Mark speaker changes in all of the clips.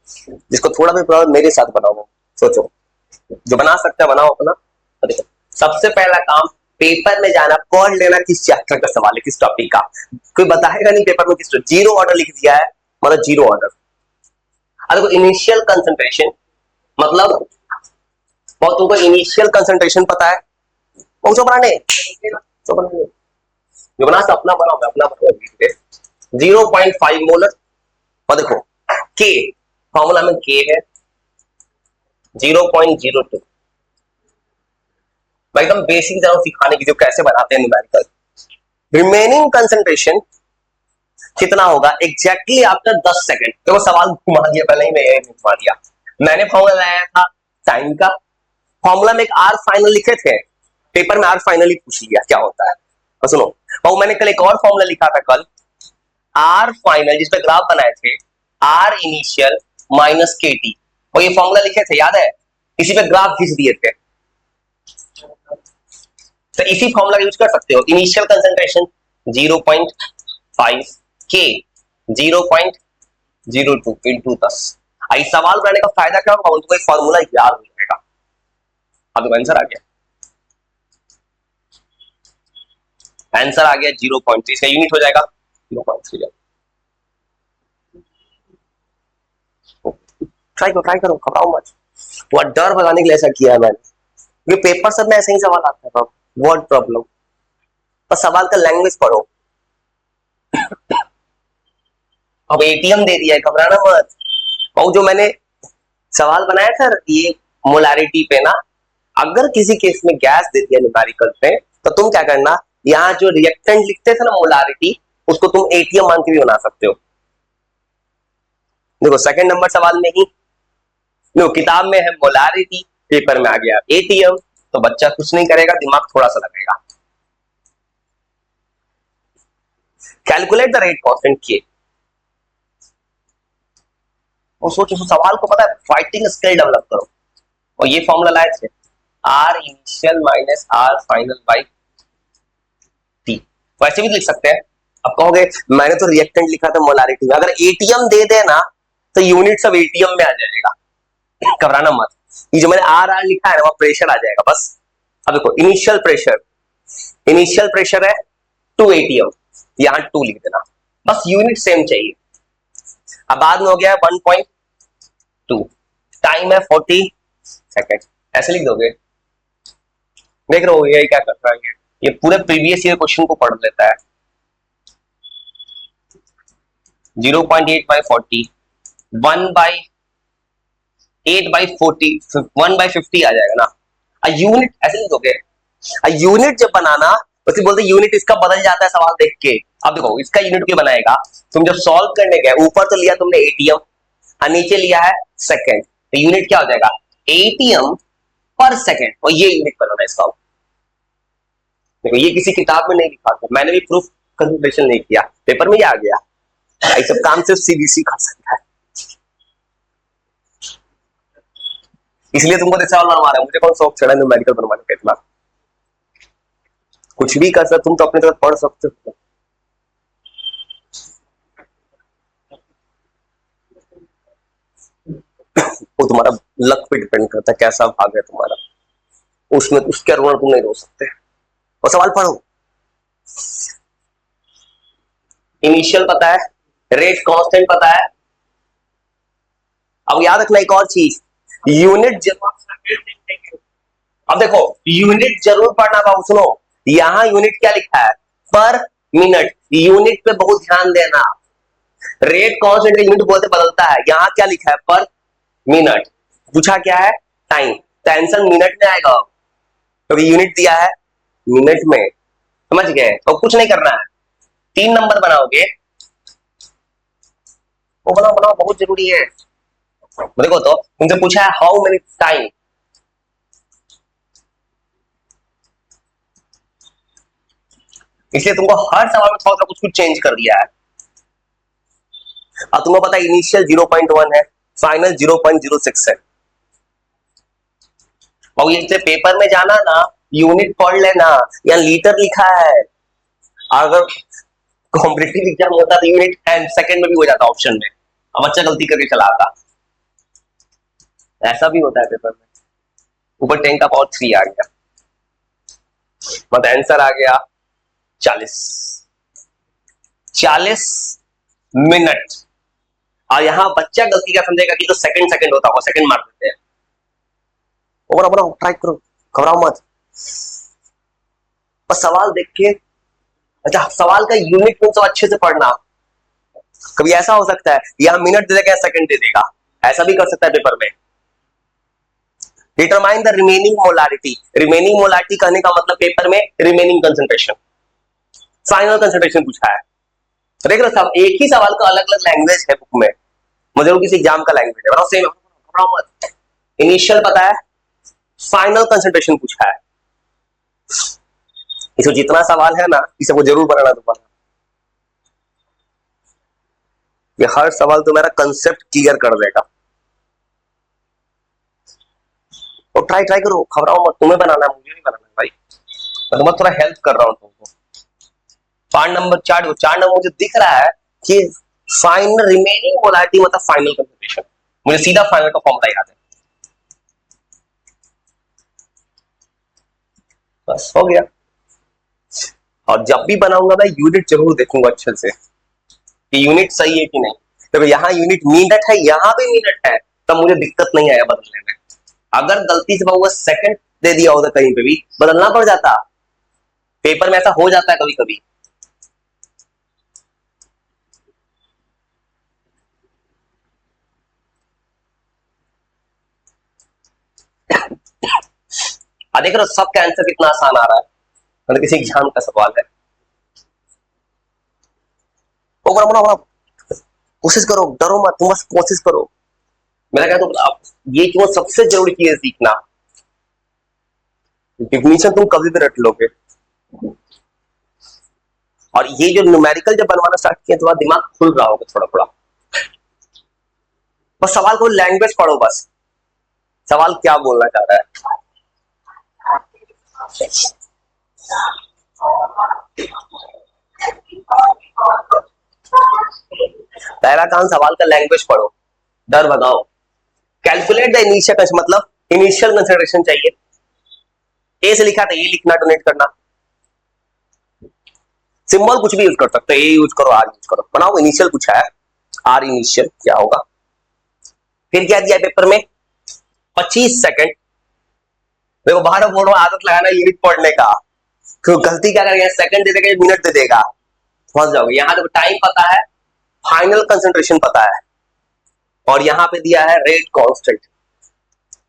Speaker 1: जिसको थोड़ा भी प्रॉब्लम मेरे साथ बनाओ, सोचो जो बना सकते हैं बनाओ अपना। देखो सबसे पहला काम पेपर में जाना, पढ़ लेना किस चैप्टर का सवाल है, किस टॉपिक का। कोई बताएगा नहीं पेपर में किस, जीरो ऑर्डर लिख दिया है मतलब जीरो ऑर्डर। देखो इनिशियल कंसंट्रेशन मतलब, बहुत तुमको इनिशियल कंसंट्रेशन पता है, वो जो बनाने जो बना अपना बनाओ, मैं अपना बनाऊंगा 0.5 मोलर। और देखो के फॉर्मूला में के है 0.02। एकदम बेसिक जरा सिखाने की जो कैसे बनाते हैं न्यूमेरिकल। रिमेनिंग कंसंट्रेशन कितना होगा एग्जैक्टली आफ्टर 10 सेकंड। देखो सवाल घुमा दिया, पहले ही मैं घुमा दिया। मैंने फॉर्मूला लाया था टाइम का, फॉर्मूला में एक आर फाइनल लिखे थे, पेपर में आर फाइनल ही पूछ लिया क्या होता है। और सुनो, और मैंने कल एक और फॉर्मूला लिखा था कल, आर फाइनल जिसपे ग्राफ बनाए थे, आर इनिशियल माइनस के टी, और ये फॉर्मूला लिखे थे याद है, इसी पे ग्राफ खींच दिए थे। तो इसी फॉर्मूला यूज कर सकते हो। इनिशियल कंसंट्रेशन 0.5 के 0.02 इंटू 10। इस सवाल बनाने का फायदा क्या होगा, उनको एक फॉर्मूला याद हो जाएगा। अब आंसर आ गया, आंसर आ गया 0.3, इसका यूनिट हो जाएगा 0.3। ट्राई करो घबराओ मत, वो डर भगाने के लिए ऐसा किया है मैंने। ये पेपर सब में ऐसे ही सवाल आता है, वर्ड प्रॉब्लम, पर सवाल का लैंग्वेज पढ़ो। अब एटीएम दे दिया है, घबराना मत। और जो मैंने सवाल बनाया था ये मोलारिटी पे ना, अगर किसी केस में गैस दे दिया न्यूमेरिकल पे, तो तुम क्या करना, यहाँ जो रिएक्टेंट लिखते थे ना मोलारिटी, उसको तुम एटीएम मान के भी बना सकते हो। देखो सेकंड नंबर सवाल में ही देखो किताब में है मोलारिटी, पेपर में आ गया एटीएम, तो बच्चा कुछ नहीं करेगा, दिमाग थोड़ा सा लगेगा। कैलकुलेट द रेट कांस्टेंट के, और सोचो सवाल को पता है, फाइटिंग स्किल डेवलप करो। और ये फॉर्मूला लाए थे R initial minus R final by T, वैसे भी लिख सकते हैं। अब कहोगे मैंने तो रिएक्टेंट लिखा था मोलारिटी में, अगर एटीएम दे देना तो यूनिट सब एटीएम में आ जाएगा, घबराना मत। ये जो मैंने आर आर लिखा है ना, वहां प्रेशर आ जाएगा बस। अब देखो इनिशियल प्रेशर है 2 एटीएम, यहां 2 लिख देना बस, यूनिट सेम चाहिए। अब बाद में हो गया 1.2, टाइम है 40 सेकेंड, ऐसे लिख दोगे। देख रहे हो ये क्या कर रहा है, ये पूरे प्रीवियस ईयर क्वेश्चन को पढ़ लेता है। 0.8 by 40, 1 by 8 by 40, 1 by 50 आ जाएगा ना। यूनिट ऐसे लिख दोगे, यूनिट जब बनाना तो बोलते यूनिट इसका बदल जाता है सवाल देख के। अब देखो इसका यूनिट क्या बनाएगा, तुम जब सॉल्व करने गए ऊपर तो लिया तुमने एटीएम और नीचे लिया है सेकंड, तो यूनिट क्या हो जाएगा एटीएम पर सेकंड, और ये यूनिट बनाना इसका। देखो ये किसी किताब में नहीं लिखा था, मैंने भी प्रूफ कंसंट्रेशन नहीं किया, पेपर में ही आ गया। ये सब काम सिर्फ सीबीएसई कर सकता है, इसलिए तुमको सवाल बनवा रहा है। मुझे कौन शौक चढ़ा न्यूमेरिकल बनवाने का इतना, कुछ भी कर सकते तुम तो अपनी तरफ पढ़ सकते हो। वो तुम्हारा लक पे डिपेंड करता है कैसा भाग है तुम्हारा, उसमें उसके अनुसार तुम नहीं रो सकते। और सवाल पढ़ो, इनिशियल पता है, रेट कांस्टेंट पता है। अब याद रखना एक और चीज, यूनिट जरूर, अब देखो यूनिट जरूर पढ़ना बाबू। सुनो यहां यूनिट क्या लिखा है, पर मिनट, यूनिट पे बहुत ध्यान देना। रेट कांस्टेंट का यूनिट बोलते बदलता है, यहां क्या लिखा है पर मिनट, पूछा क्या है टाइम, तो आंसर मिनट में आएगा क्योंकि तो यूनिट दिया है मिनट में, समझ गए। तो कुछ नहीं करना है, 3 नंबर बनाओगे, वो बनाओ बनाओ बहुत जरूरी है। देखो तो तुमसे पूछा है हाउ मेनी टाइम, इसलिए तुमको हर सवाल में थोड़ा कुछ कुछ चेंज कर दिया है। अब तुमको पता है इनिशियल 0.1 है, फाइनल 0.06 है। और ये पेपर में जाना ना, यूनिट पढ़ लेना, यहाँ लीटर लिखा है। अगर कॉम्पिटिटिव एग्जाम होता तो यूनिट सेकंड में भी हो जाता ऑप्शन में, अब बच्चा गलती करके चला आता। ऐसा भी होता है पेपर में। ऊपर 10 का पावर 3 आ गया, मतलब आंसर आ गया 40। 40 मिनट। और यहाँ बच्चा गलती का समझेगा कि तो सेकंड सेकंड होता होगा, सेकंड मार देते हैं। और बनाओ, ट्राई करो, घबराओ मत, बस सवाल देख के। अच्छा, सवाल का यूनिट कौन सा अच्छे से पढ़ना। कभी ऐसा हो सकता है यहाँ मिनट दे देगा, सेकंड दे देगा, ऐसा भी कर सकता है पेपर में। Determine the remaining molarity. Remaining molarity कहने का मतलब पेपर में रिमेनिंग कंसंट्रेशन, फाइनल कंसंट्रेशन पूछा है। देख रहे सब एक ही सवाल का अलग अलग लैंग्वेज है बुक में, मुझे किसी एग्जाम का लैंग्वेज है, बताओ सेम। इनिशियल पता है, फाइनल कंसंट्रेशन पूछा है। इसमें जितना सवाल है ना, इसे वो जरूर बनाना दोबारा। ये हर सवाल तो मेरा कंसेप्ट क्लियर कर देगा। तो ट्राई ट्राई करो, घबराओ मत, तुम्हें बनाना है, मुझे नहीं बनाना है भाई, मैं तुम्हें थोड़ा हेल्प कर रहा हूँ तुमको। पार्ट नंबर 4, 4 नंबर मुझे दिख रहा है कि फाइनल रिमेनिंग मोलारिटी मतलब फाइनल कंसंट्रेशन। मुझे सीधा फाइनल का फॉर्मूला याद है, बस हो गया। और जब भी बनाऊंगा मैं यूनिट जरूर देखूंगा अच्छे से कि यूनिट सही है कि नहीं। तो यहाँ यूनिट मिनट है, यहाँ भी मिनट है, तब मुझे दिक्कत नहीं आया बदलने में। अगर गलती से वो सेकंड दे दिया होता कहीं पे भी, बदलना पड़ जाता। पेपर में ऐसा हो जाता है कभी कभी। देख रहे हो सबका आंसर कितना आसान आ रहा है, मतलब किसी एग्जाम का सवाल है। वो बड़ा बड़ा कोशिश करो, डरो मत, तुम बस कोशिश करो। मेरा क्या तो आप ये क्यों सबसे जरूरी चीज है सीखना, डिफिनीशन तुम कभी भी रट लोगे। और ये जो न्यूमेरिकल जब बनवाना स्टार्ट किया तो दिमाग खुल रहा होगा थोड़ा थोड़ा। बस सवाल को लैंग्वेज पढ़ो, बस सवाल क्या बोलना चाह रहा है। पहला काम सवाल का लैंग्वेज पढ़ो, डर भगाओ। कैलकुलेट द इनिशियल मतलब इनिशियल कंसिडरेशन चाहिए। ए से लिखा था, ये लिखना, डोनेट करना। सिंबल कुछ भी यूज कर सकते हो, ए यूज करो, आर यूज करो, बनाओ। इनिशियल पूछा है, आर इनिशियल क्या होगा। फिर क्या दिया पेपर में, 25 सेकंड। देखो बाहर बोल रहा हूं आदत लगाना यूनिट पढ़ने का, क्यों गलती क्या करेगा, सेकंड दे देगा, मिनट दे देगा, फंस जाओगे। यहां देखो टाइम पता है, फाइनल कंसंट्रेशन पता है, और यहां पे दिया है रेट कांस्टेंट,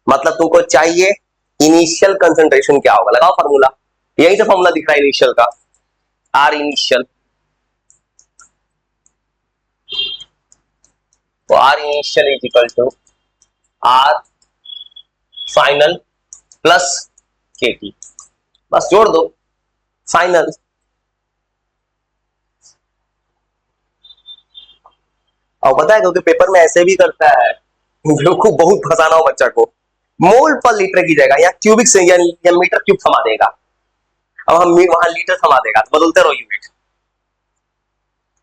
Speaker 1: मतलब तुमको चाहिए इनिशियल कंसंट्रेशन क्या होगा। लगाओ फार्मूला, यही से फार्मूला दिख रहा है इनिशियल का, आर इनिशियल। तो R initial is equal to R final plus K T, बस जोड़ दो फाइनल। और पता है क्योंकि पेपर में ऐसे भी करता है, बेवकूफ बहुत फंसाना हो बच्चा को। मोल पर लीटर की जगह या क्यूबिक से या मीटर क्यूब थमा देगा, अब हम वहां लीटर थमा देगा, तो बदलते रहो यूनिट।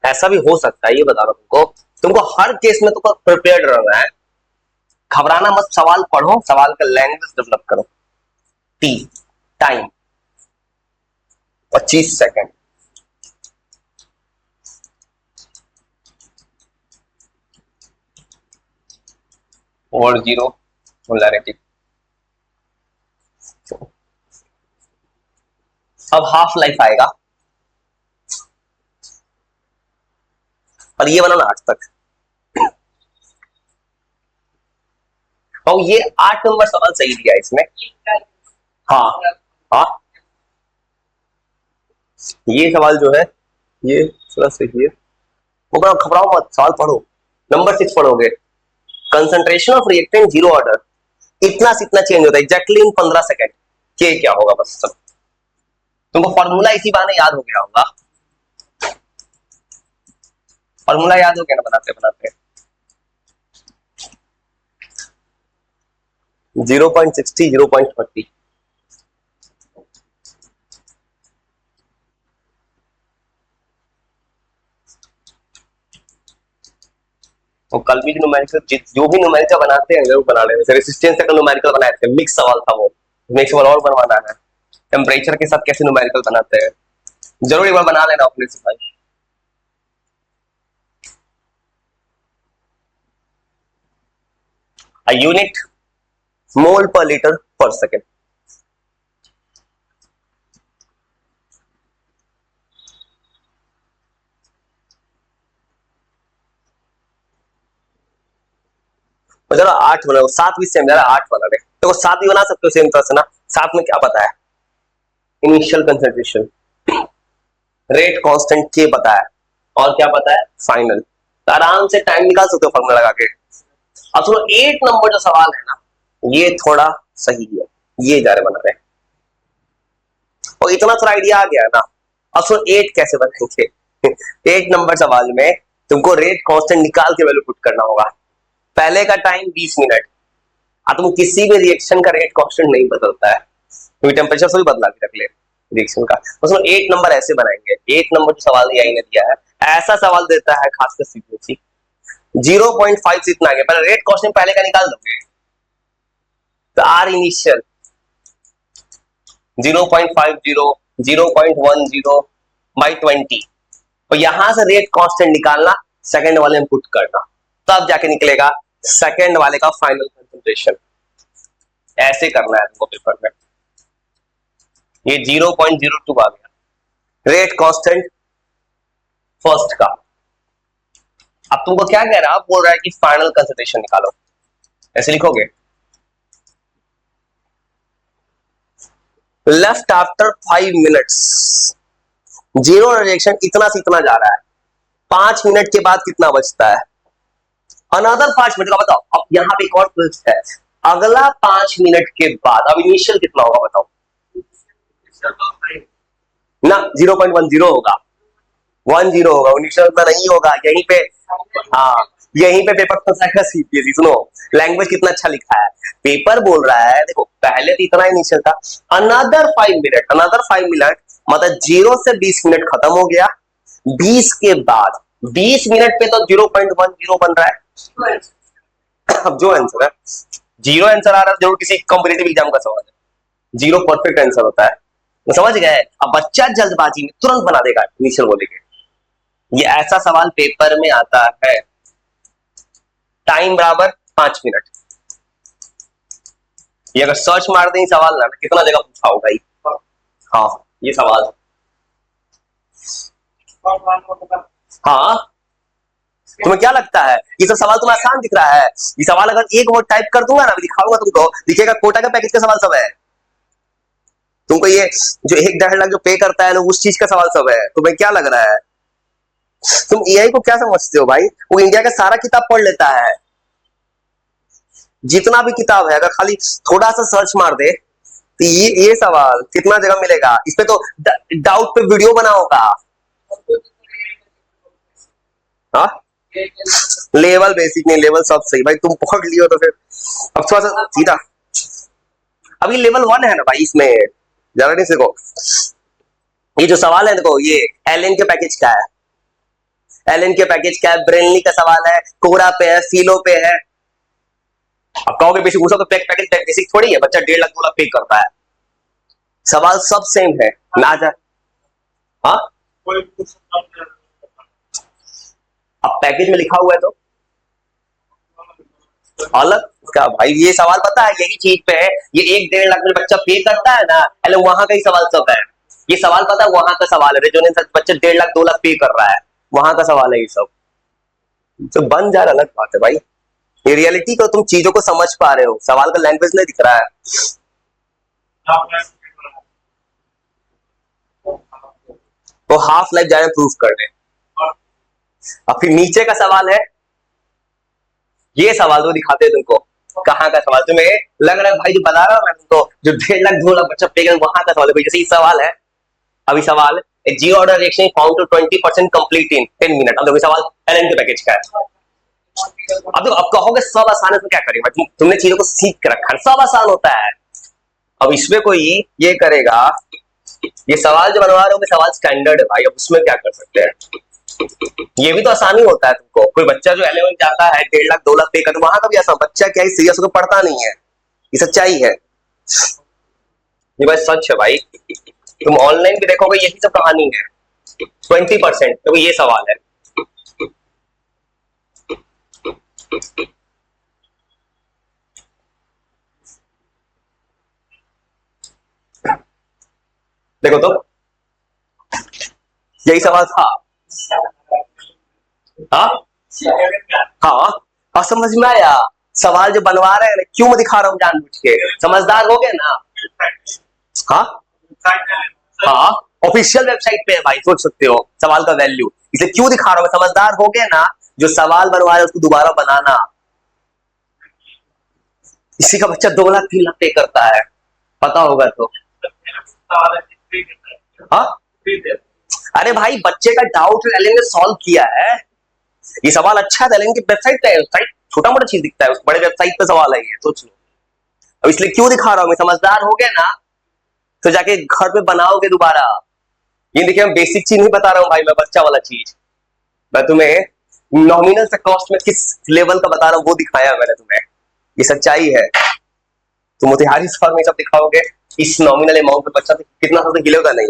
Speaker 1: ऐसा भी हो सकता है, ये बता रहा हूं तुमको। तुमको हर केस में तुमको प्रिपेयर्ड रहना है, घबराना मत, सवाल पढ़ो, सवाल का लैंग्वेज डेवलप करो। T time 25 second. और जीरो मोलैरिटी। अब हाफ लाइफ आएगा, और ये बनाना 8 तक। और ये 8 नंबर सवाल सही दिया इसमें। हाँ हाँ, ये सवाल जो है ये थोड़ा सही है। वो बड़ा घबराओ मत, सवाल पढ़ो। नंबर 6 पढ़ोगे, concentration of reactant zero order, इतना से इतना चेंज होता है एग्जैक्टली इन 15 सेकंड। के क्या होगा, बस सब तुमको फॉर्मूला इसी बहाने याद हो गया होगा। फॉर्मूला याद हो गया ना बनाते बनाते। 0.60, 0.30। और कल भी जो न्यूमेरिकल जो भी न्यूमेरिकल बनाते हैं जरूर बना लेते हैं। रेसिस्टेंस का न्यूमेरिकल बनाए थे, मिक्स सवाल था वो, नेक्स्ट सवाल और बनवाना है। टेम्परेचर के साथ कैसे न्यूमेरिकल बनाते हैं, जरूर एक बार बना लेना अपने से भाई। A unit mole per liter per second. तो जरा 8 बनाओ, 7 भी सेम, जरा 8 बना दे तो 7 भी बना सकते हो सेम तरह से ना। 7 में क्या पता है, इनिशियल कंसंट्रेशन, रेट कांस्टेंट के पता है, और क्या पता है, फाइनल। तो आराम से टाइम निकाल सकते हो फॉर्मूला लगा के। अब सुनो 8 नंबर जो सवाल है ना, ये थोड़ा सही है, ये जा रहे बना रहे, और इतना सा आइडिया आ गया ना। अब सुनो 8 कैसे बनाएंगे 8 नंबर सवाल में तुमको रेट कांस्टेंट निकाल के वैल्यू पुट करना होगा। पहले का टाइम 20 मिनट। अब तुम किसी भी रिएक्शन का रेट कांस्टेंट नहीं बदलता है, क्योंकि टेम्परेचर से भी बदला के रख ले रिएक्शन का। तो सुनो 8 नंबर ऐसे बनाएंगे। 8 नंबर जो सवाल दिया है, ऐसा सवाल देता है खासकर सीक्वेंसी 0.5 से इतना आ गया, पहले रेट कांस्टेंट पहले का निकाल दोगे तो आर इनिशियल 0.50 0.10 बाई 20, और यहां से रेट कांस्टेंट निकालना, सेकंड वाले में पुट करना, तब जाके निकलेगा सेकंड वाले का फाइनल कंसंट्रेशन। ऐसे करना है तुमको पेपर में। ये 0.02 आ गया रेट कांस्टेंट फर्स्ट का। अब तुमको क्या कह रहा है, बोल रहा है कि फाइनल कंसंट्रेशन निकालो, ऐसे लिखोगे left after 5 minutes, zero reaction इतना से इतना जा रहा है, 5 मिनट के बाद कितना बचता है, अनदर 5 मिनट का बताओ। अब यहाँ पे एक और ट्विस्ट है, अगला 5 मिनट के बाद अब इनिशियल कितना होगा बताओ ना, 0.10 होगा, 10 होगा, इनिशियल में नहीं होगा। यहीं पे हाँ, यहीं पे पेपर फंसा सीपीएसई। सुनो लैंग्वेज कितना अच्छा लिखा है, पेपर बोल रहा है देखो पहले तो इतना इनिशियल था, अनदर 5 मिनट, अनदर 5 मिनट मतलब 0 से 20 मिनट खत्म हो गया, 20 के बाद 20 मिनट पे तो 0.10 बन रहा है। अब जो आंसर है, जीरो आंसर आ रहा है, जरूर किसी कॉम्पिटिटिव एग्जाम का सवाल है, जीरो परफेक्ट आंसर होता है, तो समझ गए। अब बच्चा जल्दबाजी में तुरंत बना देगा इनिशियल बोलेंगे, ये ऐसा सवाल पेपर में आता है। टाइम बराबर 5 मिनट, ये अगर सर्च मार दें सवाल ना, कितना जगह पूछा होगा ही। हाँ ये सवाल, हाँ तुम्हें क्या लगता है ये सब सवाल तुम्हें आसान दिख रहा है? ये सवाल अगर एक वर्ड टाइप कर दूंगा ना, दिखाऊंगा तुमको, दिखेगा कोटा का पैकेज का सवाल सब है। तुमको ये जो 1-1.5 लाख जो पे करता है ना, उस चीज का सवाल सब है। तुम्हें क्या लग रहा है, तुम एआई को क्या समझते हो भाई? वो इंडिया का सारा किताब पढ़ लेता है, जितना भी किताब है, अगर खाली थोड़ा सा सर्च मार दे तो ये सवाल कितना जगह मिलेगा। इस पे तो डाउट पे वीडियो बना होगा। हाँ लेवल बेसिक नहीं, लेवल सब सही भाई, तुम पढ़ लियो तो फिर अब थोड़ा सा सीधा। अभी लेवल 1 है ना भाई, इसमें ज्यादा नहीं सीखो। ये जो सवाल है देखो, ये एलएन के पैकेज का है, एलएन के पैकेज का है, ब्रेनली का सवाल है, कोरा पे है, फिलो पे है। अब कहोगे बेसिक पूछो तो पैकेज बेसिक थोड़ी है, बच्चा 1.5 लाख 2 लाख पे करता है। सवाल सब सेम है ना जा। हाँ अब पैकेज में लिखा हुआ है तो अलग क्या भाई, ये सवाल पता है यही चीज पे है, ये 1-1.5 लाख में बच्चा पे करता है ना, पहले वहां का ही सवाल सब है। ये सवाल पता है वहां का सवाल है, रेजोनेंस बच्चा 1.5 लाख 2 लाख पे कर रहा है, वहां का सवाल है ये सब। तो बन जा रहा अलग बात है भाई, ये रियलिटी को तुम चीजों को समझ पा रहे हो, सवाल का लैंग्वेज नहीं दिख रहा है। तो हाफ लाइफ जा रहे प्रूफ करने। अब फिर नीचे का सवाल है, ये सवाल तो दिखाते हैं तुमको, कहाँ का सवाल तुम्हें लग रहा है भाई, जो बता रहा हूं मैं तुमको, जो 1.5 लाख 2 लाख बच्चा पे कर, वहां का सवाल है। जैसे ये सवाल है, अभी सवाल जी order reaction found to 20% complete in 10 minute. अब देखो सवाल एलएन के पैकेज का है। अब देखो, अब कहोगे सब आसान है तो क्या करेंगे भाई, तुमने चीजों को सीख के रखा है, सब आसान होता है। अब इसमें कोई ये करेगा, ये सवाल जो बनवा रहे हो सवाल स्टैंडर्ड है भाई, अब उसमें क्या कर सकते हैं। ये भी तो आसानी होता है तुमको। कोई बच्चा जो 11 जाता है 1.5 लाख 2 लाख पे करता, वहां का भी आसान। बच्चा क्या है सीरियस होकर पढ़ता नहीं है, ये सच्चाई है। ये बात सच है भाई। तुम ऑनलाइन भी देखोगे यही सब कहानी है। 20% तो ये सवाल है। देखो तो यही सवाल था। हाँ हाँ हाँ, समझ में आया। सवाल जो बनवा रहे हैं क्यों मैं दिखा रहा हूँ जानबूझ के, समझदार हो गए ना। हाँ हाँ, ऑफिशियल वेबसाइट पे है भाई, सोच सकते हो सवाल का वैल्यू। इसे क्यों दिखा रहा हूँ, समझदार हो गए ना। जो सवाल बनवा रहे हैं उसको दोबारा बनाना। इसी का बच्चा 2 लाख 3 लाख पे करता है, पता होगा तो। हाँ अरे भाई, बच्चे का डाउट एलन ने सॉल्व किया है। ये सवाल अच्छा है, एलन की वेबसाइट पे है। वेबसाइट छोटा मोटा चीज दिखता है, उस बड़े वेबसाइट पे सवाल है ये, सोच लो। अब इसलिए क्यों दिखा रहा हूं मैं, समझदार हो गए ना तो जाके घर पे बनाओगे दोबारा। ये देखिए, मैं बेसिक चीज नहीं बता रहा हूँ भाई, मैं बच्चा वाला चीज। मैं तुम्हें नॉमिनल से कॉस्ट में किस लेवल का बता रहा हूँ वो दिखाया मैंने तुम्हें। ये सच्चाई है। तुम मोतिहारी शहर में सब दिखाओगे, इस नॉमिनल अमाउंट पे बच्चा कितना सबसे गिलेगा नहीं।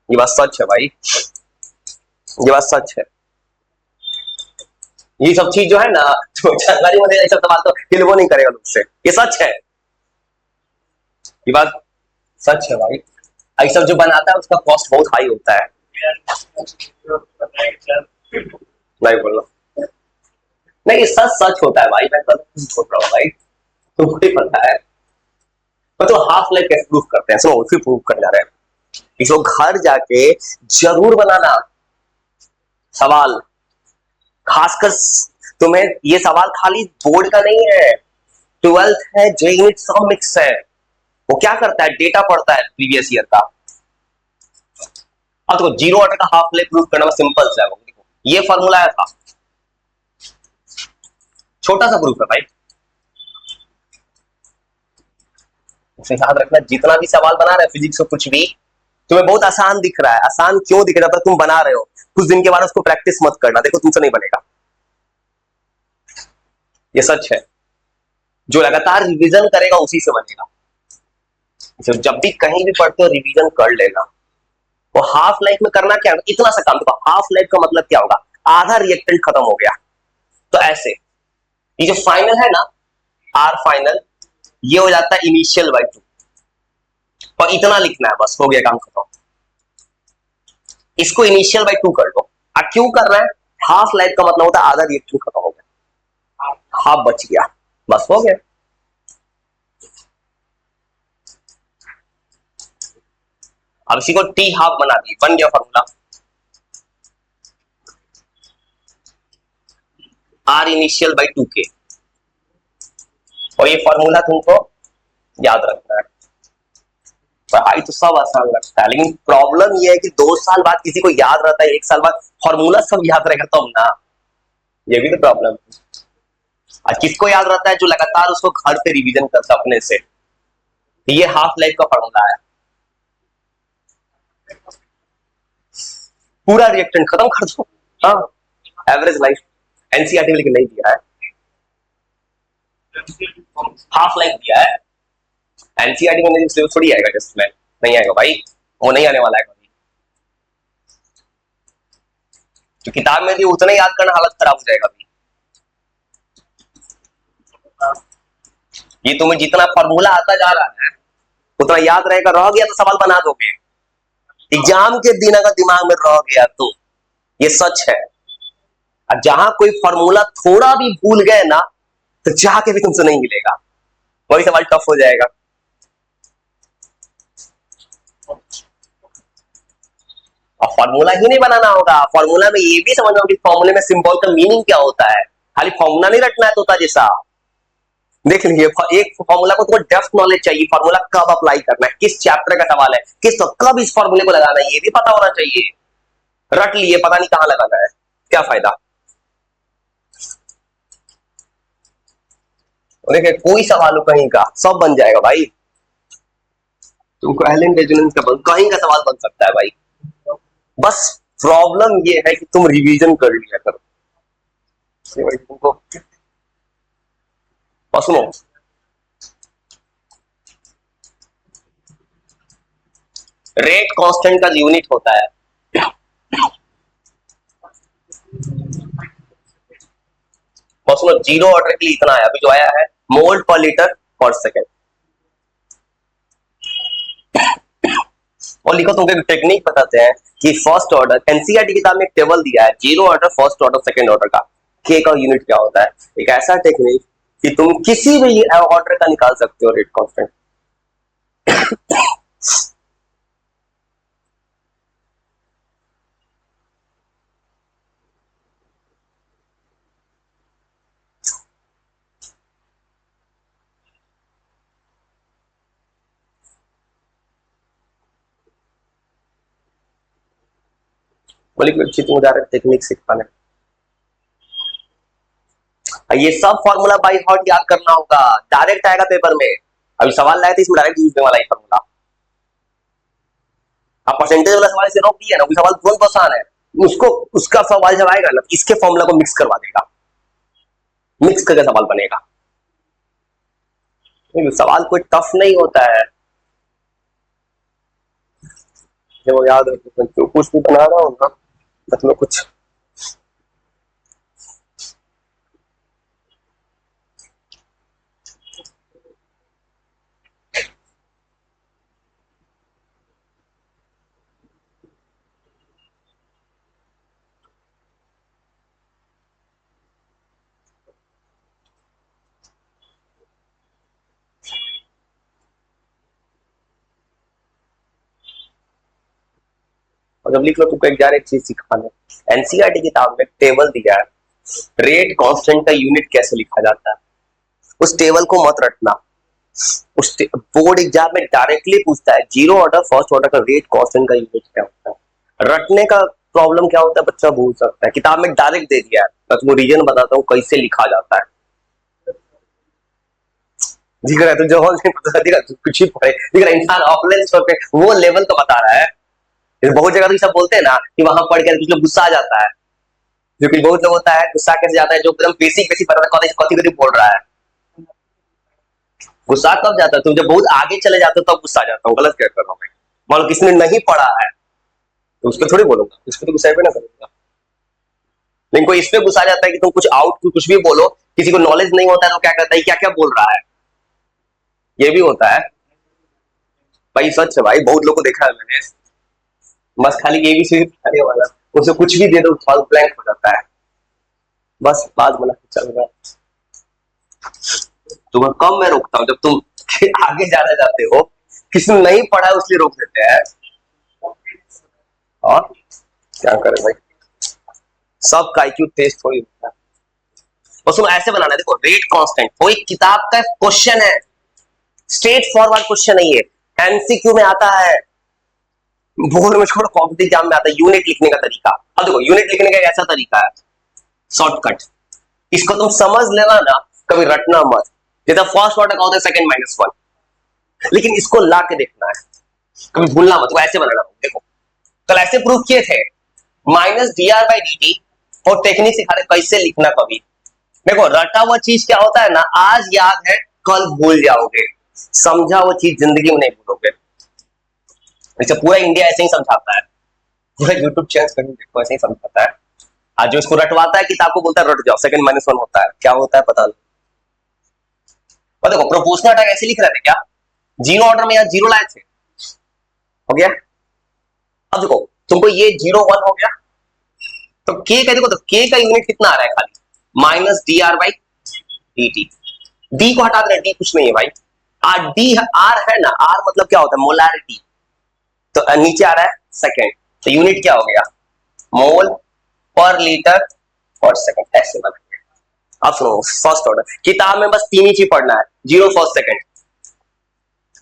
Speaker 1: ये बात सच है भाई, ये बात सच है। ये सब चीज जो है ना, तो जानकारी में ये सब सवाल तो हिल वो नहीं करेगा मुझसे, ये सच है। ये बात सच है भाई। ये सब जो बनाता है उसका कॉस्ट बहुत हाई होता है। नहीं बोलना, नहीं ये सच सच होता है भाई, मैं गलत नहीं बोल रहा हूँ भाई, तुमको ही पता है। मैं तो हाफ लाइफ कैसे प्रूफ करते हैं, सुनो फिर प्रूफ कर जा रहे हैं। इसको घर जाके जरूर बनाना सवाल। खासकर तुम्हें ये सवाल खाली बोर्ड का नहीं है, 12th है, जेईई सब मिक्स है। वो क्या करता है, डेटा पढ़ता है प्रीवियस ईयर का। अब देखो, जीरो ऑर्डर का हाफ लाइफ प्रूफ करना सिंपल सा है। देखो ये फॉर्मूला आया था, छोटा सा प्रूफ है भाई। उसे याद रखना, जितना भी सवाल बना रहे फिजिक्स को कुछ भी, तुम्हें बहुत आसान दिख रहा है। आसान क्यों दिख रहा है, तुम बना रहे हो, कुछ दिन के बाद उसको प्रैक्टिस मत करना, देखो तुमसे नहीं बनेगा। ये सच है, जो लगातार रिवीजन करेगा उसी से बनेगा। जब भी कहीं भी पढ़ते हो रिवीजन कर लेना। वो हाफ लाइफ में करना क्या है, इतना सा काम। देखो हाफ लाइफ का मतलब क्या होगा, आधा रिएक्टेंट खत्म हो गया। तो ऐसे ये जो फाइनल है ना, आर फाइनल, ये हो जाता है इनिशियल बाय 2, और इतना लिखना है बस, हो गया काम खत्म। इसको इनिशियल बाय 2 कर लो। अब क्यों कर रहे हैं, हाफ लाइफ का मतलब होता है आधा रिएक्टेंट खत्म हो गया, हाफ बच गया, बस हो गया। अब इसी को टी हाफ बना दी, बन गया formula. Are initial bye 2k, और ये फॉर्मूला तुमको याद रखना है। पढ़ाई तो सब आसान लगता है, लेकिन प्रॉब्लम ये है कि 2 साल बाद किसी को याद रहता है, 1 साल बाद फॉर्मूला सब याद रहेगा तब ना। ये भी तो प्रॉब्लम है। आज किसको याद रहता है, जो लगातार उसको घर पे रिवीजन करता अपने से। ये हाफ लाइफ का फॉर्मूला है, पूरा रिएक्टेंट खत्म कर दो। हाँ, एवरेज लाइफ एनसीईआरटी में लेकिन नहीं दिया है, हाफ लाइफ दिया है। एनसीईआरटी में सिलेबस थोड़ी आएगा, टेस्ट में नहीं आएगा भाई, वो नहीं आने वाला है कभी। जो किताब में थी उतना याद करना हालत खराब हो जाएगा अभी। ये तुम्हें जितना फॉर्मूला आता जा रहा है उतना याद रहेगा, रह गया तो सवाल बना दोगे। एग्जाम के दिन अगर दिमाग में रह गया तो ये सच है। और जहां कोई फॉर्मूला थोड़ा भी भूल गए ना, तो जाके भी तुमसे नहीं मिलेगा, वही सवाल टफ हो जाएगा। और फॉर्मूला ही नहीं बनाना होगा, फॉर्मूला में ये भी समझना होगा कि फॉर्मूले में सिंबल का मीनिंग क्या होता है। खाली फॉर्मूला नहीं रटना है तोता जैसा। देख लीजिए, एक फॉर्मूला को तुम्हें डेप्थ नॉलेज चाहिए, फॉर्मूला कब अप्लाई करना है, किस चैप्टर का सवाल है, किस कब इस फॉर्मूले को लगाना है, ये भी पता होना चाहिए। रट लिए, पता नहीं कहां लगाना है, क्या फायदा। देखिए कोई सवाल हो कहीं का, सब बन जाएगा भाई। तुमको एलन रेजोनेंस का कहीं का सवाल बन सकता है भाई, बस प्रॉब्लम ये है कि तुम रिवीजन कर लिया करो। भाई तुमको सुनो, रेट कांस्टेंट का यूनिट होता है, और सुनो जीरो ऑर्डर के लिए इतना आया, अभी जो आया है मोल पर लीटर पर सेकेंड। और लिखो, तुमको एक टेक्निक बताते हैं कि फर्स्ट ऑर्डर, एनसीईआरटी किताब में एक टेबल दिया है, zero order, first order, second order का के का यूनिट क्या होता है। एक ऐसा टेक्निक कि तुम किसी भी ऑर्डर का निकाल सकते हो रेट कांस्टेंट। बोले कि अच्छी तुम डायरेक्ट टेक्निक सीख पाने, ये सब फॉर्मूला बाई हार्ट याद करना होगा, डायरेक्ट आएगा पेपर में। अभी सवाल लाए थे इसमें डायरेक्ट यूज होने वाला ही फॉर्मूला। आप परसेंटेज वाला सवाल से रोक दिया ना, सवाल तुरंत आसान है, उसको उसका सवाल जब आएगा ना, इसके फॉर्मूला को मिक्स करवा देगा, मिक्स करके सवाल बनेगा। सवाल कोई टफ नहीं होता है, वो याद रखो, जो कुछ भी बना रहा हूँ ना मतलब कुछ और जब लिख लो, तुमको एक डायरेक्ट चीज सिखाना, एनसीईआरटी किताब में टेबल दिया है, रेट कांस्टेंट का यूनिट कैसे लिखा जाता है, उस टेबल को मत रटना। उस बोर्ड एग्जाम में डायरेक्टली पूछता है जीरो ऑर्डर फर्स्ट ऑर्डर का रेट कांस्टेंट का यूनिट क्या होता है। रटने का प्रॉब्लम क्या होता है, बच्चा भूल सकता है, किताब में डायरेक्ट दे दिया है। मैं तुमको रीजन बताता हूँ कैसे लिखा जाता है। दिख रहा है तो जो नहीं पता, दिख रहा कुछ ही पढ़े, दिख रहा इंसान ऑफलाइन स्टोर पे वो लेवल तो बता रहा है। बहुत जगह तो सब बोलते हैं ना कि वहां पढ़ के कुछ लोग गुस्सा आ जाता है, जो कि बहुत लोग होता है गुस्सा कैसे जाता है, जो एकदम बेसिक बेसिक पता है कॉलेज कथी कथी बोल रहा है। गुस्सा कब जाता है, तुम जब बहुत आगे चले जाते हो तब गुस्सा आ जाता हूँ, गलत क्या कर रहा हूँ। मान लो किसी ने नहीं पढ़ा है तो उस पर थोड़ी बोलूंगा, उस पर तो गुस्सा पे ना करूंगा। लेकिन कोई इस पे गुस्सा जाता है कि तुम कुछ आउट कुछ भी बोलो, किसी को नॉलेज नहीं होता है तो क्या करता है, क्या क्या बोल रहा है, ये भी होता है भाई। सच है भाई, बहुत लोग को देखा है मैंने, बस खाली एबीसीडी खाने वाला, उसे कुछ भी दे दो फॉल ब्लैंक हो जाता है, बस बात बना के चल रहा है। तुम्हें कम मैं रोकता हूँ जब तुम आगे जाना चाहते हो, किसी ने नहीं पढ़ा है उसलिए रोक देते हैं। और क्या करें भाई, सबका आईक्यू टेस्ट थोड़ी होता है। और तुम ऐसे बनाना, देखो रेट कांस्टेंट कोई किताब का क्वेश्चन है, स्ट्रेट फॉरवर्ड क्वेश्चन नहीं है, एमसीक्यू में आता है, बोर्ड में छोड़ो कॉम्पिटिटिव एग्जाम में आता है यूनिट लिखने का तरीका। अब देखो यूनिट लिखने का ऐसा तरीका है शॉर्टकट, इसको तुम समझ लेना ना, कभी रटना मत। जैसा फर्स्ट ऑर्डर का होता है सेकंड माइनस वन, लेकिन इसको ला के देखना है, कभी भूलना मत। ऐसे बनाना, देखो कल ऐसे प्रूफ किए थे, minus D R by D T, और टेक्निक सिखा रहे कैसे लिखना। कभी देखो रटा हुआ चीज क्या होता है ना, आज याद है कल भूल जाओगे, समझा वो चीज जिंदगी में नहीं भूलोगे। वैसे पूरा इंडिया ऐसे ही समझाता है, पूरा यूट्यूब चेंज करके देखो ऐसे ही समझाता है। आज जो इसको रटवाता है किताब को बोलता है रट जाओ, सेकंड माइनस वन होता है, क्या होता है पता नहीं। और देखो प्रोपोर्शनल अटैक ऐसे लिख रहे थे क्या, जीरो ऑर्डर में यार जीरो लाए थे, हो गया। अब देखो तुमको ये जीरो वन हो गया, तो के का देखो, तो के का यूनिट कितना आ रहा है, खाली minus D R by D T. D को हटा दे, डी कुछ नहीं है भाई, आर डी आर है ना, आर मतलब क्या होता है मोलारिटी, तो नीचे आ रहा है सेकेंड, तो यूनिट क्या हो गया मोल पर लीटर पर सेकंड, ऐसे बनेंगे। अब सुनो फर्स्ट ऑर्डर, किताब में बस तीन ही चीज पढ़ना है, जीरो फर्स्ट सेकंड,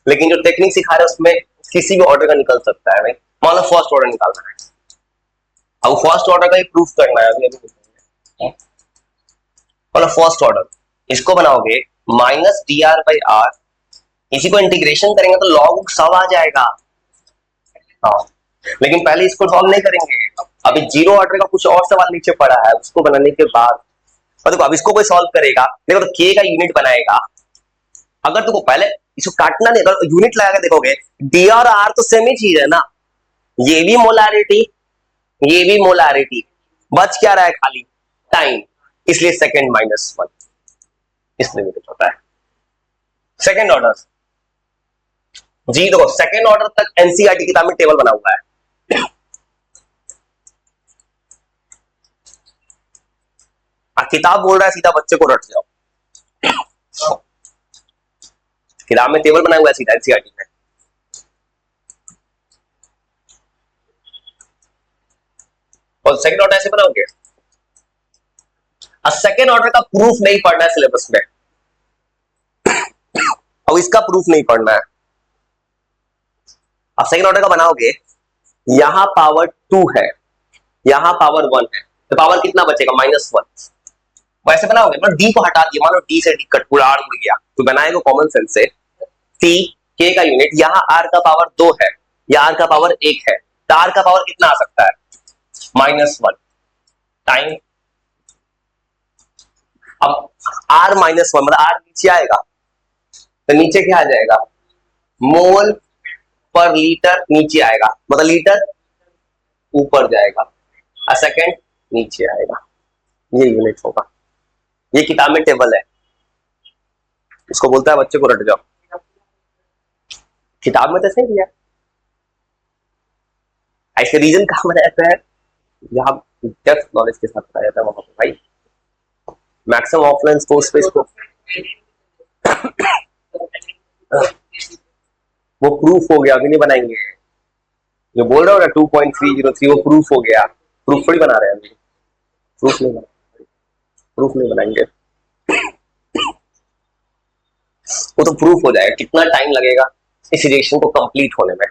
Speaker 1: लेकिन जो टेक्निक सिखा रहे हैं उसमें किसी भी ऑर्डर का निकल सकता है भाई। मान लो फर्स्ट ऑर्डर निकालना है, अब फर्स्ट ऑर्डर का ही प्रूफ करना है, अभी मतलब फर्स्ट ऑर्डर इसको बनाओगे minus D R by R, इसी को इंटीग्रेशन करेंगे तो लॉग सब आ जाएगा। हाँ, लेकिन पहले इसको सॉल्व नहीं करेंगे, अभी जीरो ऑर्डर का कुछ और सवाल नीचे पड़ा है, उसको बनाने के बाद और देखो अब इसको कोई सॉल्व करेगा, देखो तो के का यूनिट बनाएगा। अगर तुमको पहले इसको काटना नहीं, अगर यूनिट लगा के देखोगे डी और आर तो सेम ही चीज है ना, ये भी मोलारिटी ये भी मोलारिटी, बच क्या रहा है खाली टाइम, इसलिए सेकंड -1 इसलिए यूनिट होता है। सेकंड ऑर्डर जी, देखो सेकंड ऑर्डर तक एनसीईआरटी किताब में टेबल बना हुआ है। किताब बोल रहा है सीधा बच्चे को रट जाओ, किताब में टेबल बना हुआ है सीधा एनसीईआरटी में। और सेकंड ऑर्डर ऐसे बनाओगे, सेकंड ऑर्डर का प्रूफ नहीं पढ़ना है सिलेबस में, अब इसका प्रूफ नहीं पढ़ना है। अब सेकंड ऑर्डर का बनाओगे, यहां पावर 2 है, यहां पावर 1 है, तो पावर कितना बचेगा -1। वैसे बनाओगे मतलब डी को हटा दिया, मानो डी से डी कट पूरा उड़ गया, तो बनाएगा कॉमन सेंस से टी के का यूनिट, यहां आर का पावर 2 है, या आर का पावर 1 है, तो आर का पावर कितना आ सकता है -1 टाइम। अब आर -1 मतलब आर नीचे आएगा, तो नीचे क्या आ जाएगा मोल पर लीटर, नीचे आएगा मतलब लीटर ऊपर जाएगा, सेकंड नीचे आएगा, ये यूनिट होगा। ये किताब में टेबल है, इसको बोलता है बच्चे को रट जाओ, किताब में तो ऐसे दिया। ऐसे रीजन कहां बनाया जाता है, जहां डेप्थ नॉलेज के साथ बताया जाता है वहां पर भाई मैक्सिमम ऑफलाइन स्कोर स्पेस को वो प्रूफ हो गया, अभी नहीं बनाएंगे। जो बोल रहा हो ना 2.303 वो प्रूफ हो गया, प्रूफ थोड़ी बना रहे हैं अभी, प्रूफ नहीं बनाएंगे, वो तो प्रूफ हो जाएगा। कितना टाइम लगेगा इस रिएक्शन को कंप्लीट होने में।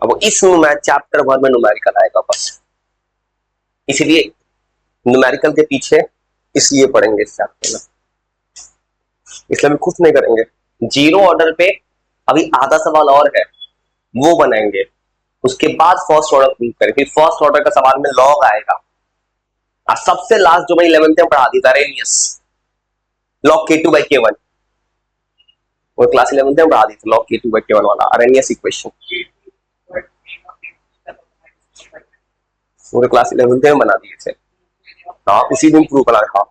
Speaker 1: अब इस चैप्टर भर में न्यूमेरिकल आएगा बस, इसलिए न्यूमेरिकल के पीछे इसलिए पढ़ेंगे इस चैप्टर में, इसलिए हम कुछ नहीं करेंगे। जीरो ऑर्डर पे अभी आधा सवाल और है, वो बनाएंगे, उसके बाद फर्स्ट ऑर्डर प्रूव करेंगे। फर्स्ट ऑर्डर का सवाल में लॉग आएगा, और सबसे लास्ट जो मैं 11th में पढ़ा दी था अरेनियस, लॉग K2/K1, वो क्लास 11th में पढ़ा दी थी, लॉग K2/K1 वाला अरेनियस इक्वेशन, वो क्लास 11th में बना दिए थे। हाँ उसी दिन प्रूव करा था।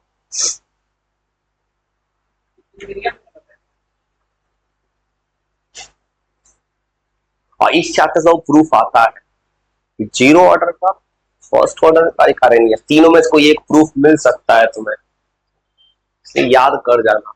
Speaker 1: और इस चैप्टर से वो प्रूफ आता है जीरो ऑर्डर का, फर्स्ट ऑर्डर का, एक अरेनियस, तीनों में से कोई एक प्रूफ मिल सकता है तुम्हें, इसलिए याद कर जाना।